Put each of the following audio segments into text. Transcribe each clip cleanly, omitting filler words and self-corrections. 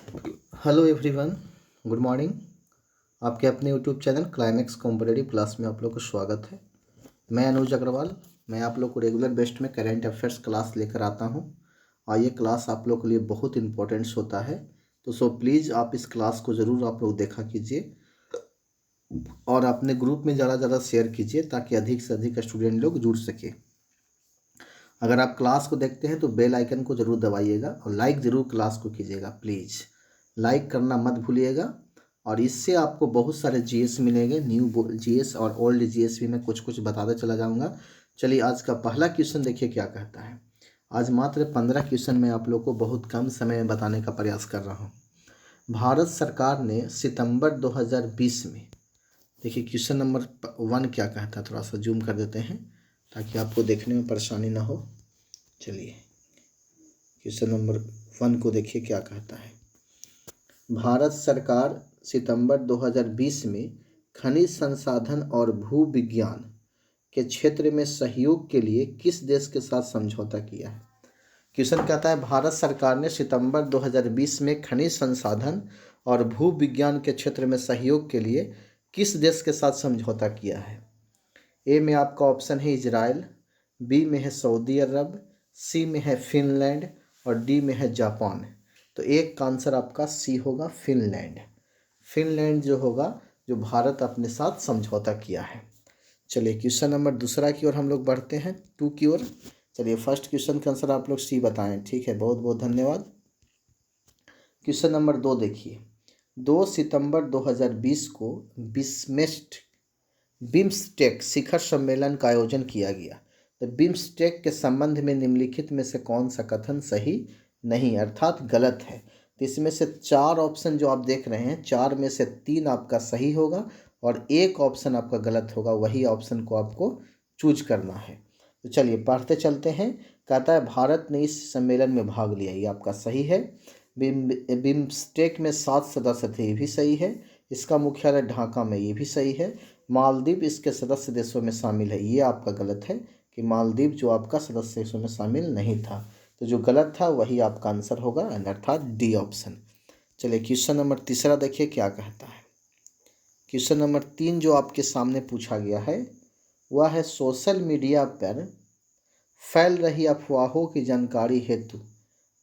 Hello everyone, good morning. आपके अपने YouTube channel climax competitive class में आप लोग को स्वागत है। मैं अनुज अग्रवाल। मैं आप लोग को रेगुलर बेस्ट में करंट अफेयर्स क्लास लेकर आता हूं और ये क्लास आप लोग के लिए बहुत इंपॉर्टेंट्स होता है। तो प्लीज़ आप इस क्लास को ज़रूर आप लोग देखा कीजिए और अपने ग्रुप में ज़्यादा ज़्यादा शेयर कीजिए ताकि अधिक से अधिक स्टूडेंट लोग जुड़ सके। अगर आप क्लास को देखते हैं तो बेल आइकन को ज़रूर दबाइएगा और लाइक ज़रूर क्लास को कीजिएगा। प्लीज़ लाइक करना मत भूलिएगा। और इससे आपको बहुत सारे जीएस मिलेंगे, न्यू जीएस और ओल्ड जीएस भी मैं कुछ कुछ बताते चला जाऊंगा। चलिए आज का पहला क्वेश्चन देखिए क्या कहता है। आज मात्र 15 क्वेश्चन मैं आप लोग को बहुत कम समय में बताने का प्रयास कर रहा हूँ। भारत सरकार ने सितंबर 2020 में, देखिए क्वेश्चन नंबर 1 क्या कहता है, थोड़ा सा जूम कर देते हैं ताकि आपको देखने में परेशानी ना हो। चलिए क्वेश्चन नंबर 1 को देखिए क्या कहता है। भारत सरकार सितंबर 2020 में खनिज संसाधन और भू विज्ञान के क्षेत्र में सहयोग के लिए किस देश के साथ समझौता किया है। क्वेश्चन कहता है भारत सरकार ने सितंबर 2020 में खनिज संसाधन और भू विज्ञान के क्षेत्र में सहयोग के लिए किस देश के साथ समझौता किया है। ए में आपका ऑप्शन है इजराइल, बी में है सऊदी अरब, सी में है फिनलैंड और डी में है जापान। तो एक का आंसर आपका सी होगा, फिनलैंड। फिनलैंड जो होगा, जो भारत अपने साथ समझौता किया है। चलिए क्वेश्चन नंबर दूसरा की ओर हम लोग बढ़ते हैं, 2 की ओर। चलिए फर्स्ट क्वेश्चन का आंसर आप लोग सी बताएं। ठीक है, बहुत बहुत धन्यवाद। क्वेश्चन नंबर 2 देखिए। 2 सितंबर 2020 को बिम्स्टेक शिखर सम्मेलन का आयोजन किया गया। तो बिम्स्टेक के संबंध में निम्नलिखित में से कौन सा कथन सही नहीं अर्थात गलत है। तो इसमें से 4 ऑप्शन जो आप देख रहे हैं, 4 में से 3 आपका सही होगा और एक ऑप्शन आपका गलत होगा। वही ऑप्शन को आपको चूज करना है। तो चलिए पढ़ते चलते हैं। कहता है भारत ने इस सम्मेलन में भाग लिया, ये आपका सही है। बिम्स्टेक में 7 सदस्य थे, ये भी सही है। इसका मुख्यालय ढाका में, ये भी सही है। मालदीव इसके सदस्य देशों में शामिल है, ये आपका गलत है कि मालदीव जो आपका सदस्य देशों में शामिल नहीं था। तो जो गलत था वही आपका आंसर होगा, अर्थात डी ऑप्शन। चलिए क्वेश्चन नंबर तीसरा देखिए क्या कहता है। क्वेश्चन नंबर 3 जो आपके सामने पूछा गया है वह है सोशल मीडिया पर फैल रही अफवाहों की जानकारी हेतु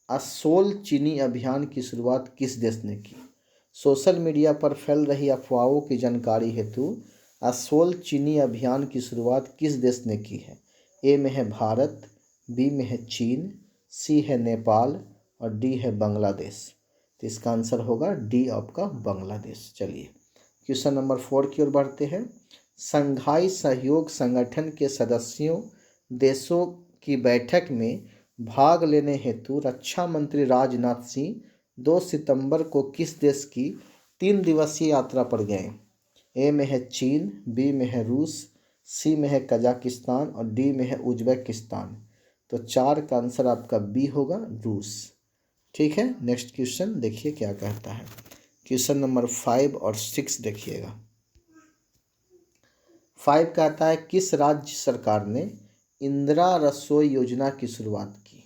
असोल चीनी अभियान की शुरुआत किस देश ने की। सोशल मीडिया पर फैल रही अफवाहों की जानकारी हेतु असोल चीनी अभियान की शुरुआत किस देश ने की है। ए में है भारत, बी में है चीन, सी है नेपाल और डी है बांग्लादेश। तो इसका आंसर होगा डी आपका बांग्लादेश। चलिए क्वेश्चन नंबर 4 की ओर बढ़ते हैं। संघाई सहयोग संगठन के सदस्यों देशों की बैठक में भाग लेने हेतु रक्षा मंत्री राजनाथ सिंह 2 सितंबर को किस देश की 3 दिवसीय यात्रा पर गए। ए में है चीन, बी में है रूस, सी में है कजाकिस्तान और डी में है उज्बेकिस्तान। तो 4 का आंसर आपका बी होगा, रूस। ठीक है, नेक्स्ट क्वेश्चन देखिए क्या कहता है। क्वेश्चन नंबर 5 और 6 देखिएगा। 5 कहता है किस राज्य सरकार ने इंदिरा रसोई योजना की शुरुआत की।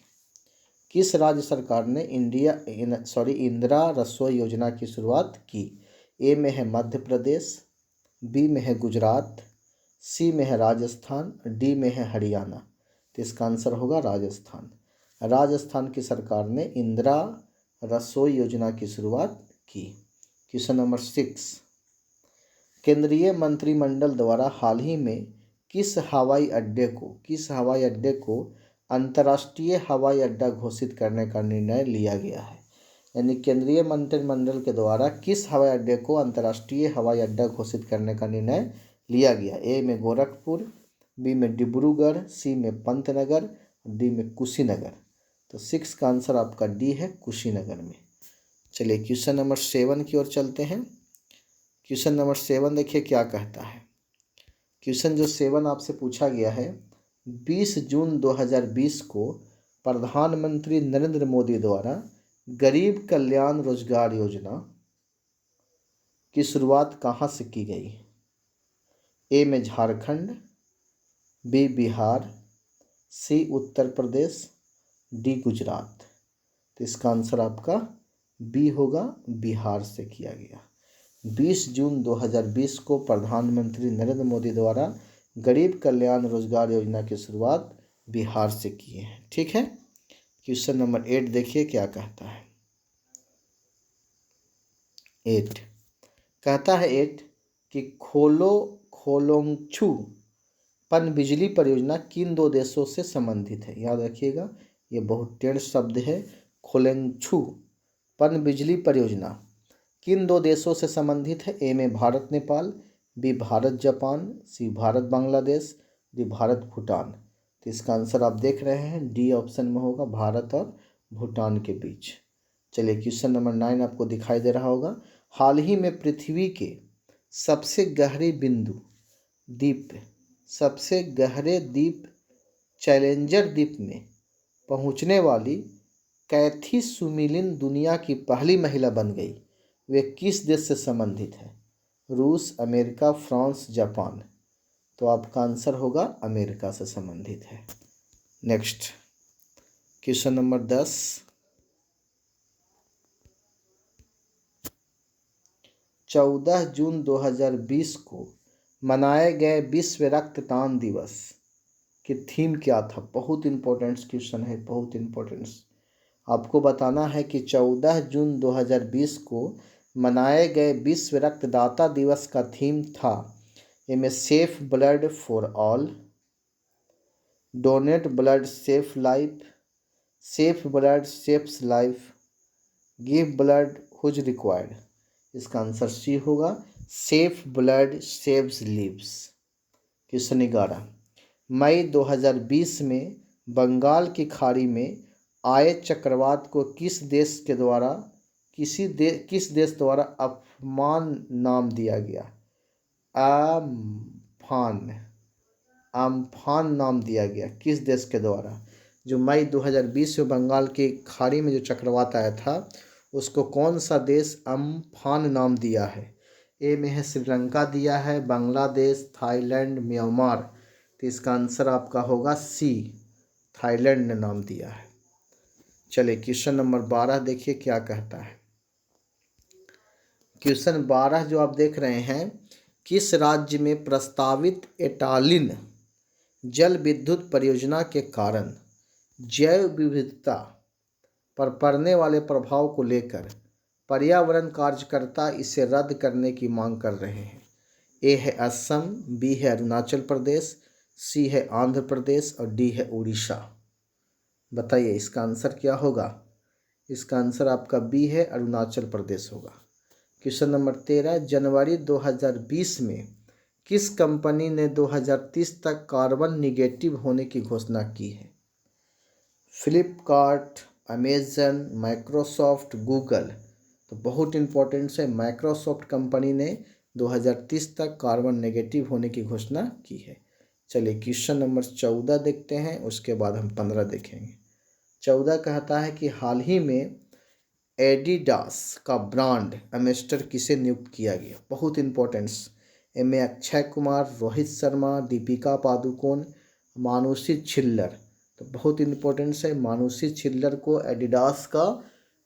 किस राज्य सरकार ने इंदिरा रसोई योजना की शुरुआत की। ए में है मध्य प्रदेश, बी में है गुजरात, सी में है राजस्थान, डी में है हरियाणा। तो इसका आंसर होगा राजस्थान। राजस्थान की सरकार ने इंदिरा रसोई योजना की शुरुआत की। Question number 6। केंद्रीय मंत्रिमंडल द्वारा हाल ही में किस हवाई अड्डे को अंतर्राष्ट्रीय हवाई अड्डा घोषित करने का निर्णय लिया गया है। यानी केंद्रीय मंत्रिमंडल के द्वारा किस हवाई अड्डे को अंतर्राष्ट्रीय हवाई अड्डा घोषित करने का निर्णय लिया गया। ए में गोरखपुर, बी में डिब्रूगढ़, सी में पंतनगर, डी में कुशीनगर। तो 6 का आंसर आपका डी है, कुशीनगर में। चलिए क्वेश्चन नंबर 7 की ओर चलते हैं। क्वेश्चन नंबर 7 देखिए क्या कहता है। क्वेश्चन जो 7 आपसे पूछा गया है, 20 जून 2020 को प्रधानमंत्री नरेंद्र मोदी द्वारा गरीब कल्याण रोजगार योजना की शुरुआत कहाँ से की गई। ए में झारखंड, बी बिहार, सी उत्तर प्रदेश, डी गुजरात। तो इसका आंसर आपका बी होगा बिहार से किया गया। 20 जून 2020 को प्रधानमंत्री नरेंद्र मोदी द्वारा गरीब कल्याण रोजगार योजना की शुरुआत बिहार से किए हैं। ठीक है। क्वेश्चन नंबर 8 देखिए क्या कहता है। 8 कहता है 8 कि खोलोंगछू पनबिजली परियोजना किन दो देशों से संबंधित है। याद रखिएगा, ये बहुत टेढ़ शब्द है। खोलोंगछू पनबिजली परियोजना किन दो देशों से संबंधित है। ए में भारत नेपाल, बी भारत जापान, सी भारत बांग्लादेश, डी भारत भूटान। तो इसका आंसर आप देख रहे हैं डी ऑप्शन में होगा, भारत और भूटान के बीच। चलिए क्वेश्चन नंबर 9 आपको दिखाई दे रहा होगा। हाल ही में पृथ्वी के सबसे गहरे द्वीप चैलेंजर द्वीप में पहुंचने वाली कैथी सुमिलिन दुनिया की पहली महिला बन गई। वे किस देश से संबंधित है। रूस, अमेरिका, फ्रांस, जापान। तो आपका आंसर होगा अमेरिका से संबंधित है। Next question number 10। 14 जून 2020 को मनाए गए विश्व रक्तदान दिवस की थीम क्या था। बहुत इंपॉर्टेंट क्वेश्चन है, बहुत इंपॉर्टेंट। आपको बताना है कि 14 जून 2020 को मनाए गए विश्व रक्तदाता दिवस का थीम था। इनमें safe blood for all, donate blood safe life, safe blood saves life, give blood who's required. इसका आंसर सी होगा, safe blood saves lives. Question 11। मई 2020 में बंगाल की खाड़ी में आए चक्रवात को किस देश द्वारा अम्फान नाम दिया गया। अम्फान नाम दिया गया किस देश के द्वारा। जो मई 2020 में बंगाल की खाड़ी में जो चक्रवात आया था उसको कौन सा देश अम्फान नाम दिया है। ए में है श्रीलंका दिया है, बांग्लादेश, थाईलैंड, म्यांमार। तो इसका आंसर आपका होगा सी, थाईलैंड ने नाम दिया है। चलिए क्वेश्चन नंबर 12 देखिए क्या कहता है। क्वेश्चन 12 जो आप देख रहे हैं, किस राज्य में प्रस्तावित एटालिन जल विद्युत परियोजना के कारण जैव विविधता पर पड़ने वाले प्रभाव को लेकर पर्यावरण कार्यकर्ता इसे रद्द करने की मांग कर रहे हैं। ए है असम, बी है अरुणाचल प्रदेश, सी है आंध्र प्रदेश और डी है उड़ीसा। बताइए इसका आंसर क्या होगा। इसका आंसर आपका बी है, अरुणाचल प्रदेश होगा। Question number 13। जनवरी 2020 में किस कंपनी ने 2030 तक कार्बन निगेटिव होने की घोषणा की है। Flipkart, Amazon, Microsoft, Google. तो बहुत इंपॉर्टेंट है, माइक्रोसॉफ्ट कंपनी ने 2030 तक कार्बन नेगेटिव होने की घोषणा की है। चलिए क्वेश्चन नंबर 14 देखते हैं, उसके बाद हम 15 देखेंगे। 14 कहता है कि हाल ही में एडिडास का ब्रांड एम्बेसडर किसे नियुक्त किया गया। बहुत इंपॉर्टेंस। इनमें अक्षय कुमार, रोहित शर्मा, दीपिका पादुकोण, मानुषी छिल्लर। तो बहुत इंपॉर्टेंस है, मानुषी छिल्लर को एडिडास का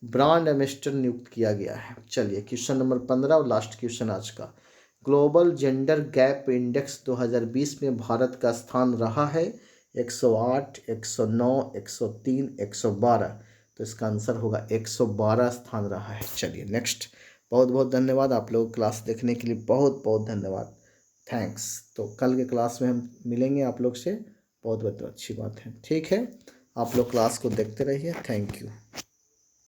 ब्रांड एम्बेसडर नियुक्त किया गया है। चलिए क्वेश्चन नंबर 15 और लास्ट क्वेश्चन आज का। ग्लोबल जेंडर गैप इंडेक्स 2020 में भारत का स्थान रहा है 108, 109, 103, 112। तो इसका आंसर होगा 112 स्थान रहा है। चलिए नेक्स्ट। बहुत बहुत धन्यवाद आप लोग क्लास देखने के लिए, बहुत बहुत धन्यवाद, थैंक्स। तो कल के क्लास में हम मिलेंगे आप लोग से, बहुत बहुत अच्छी बात है। ठीक है, आप लोग क्लास को देखते रहिए। Thank you.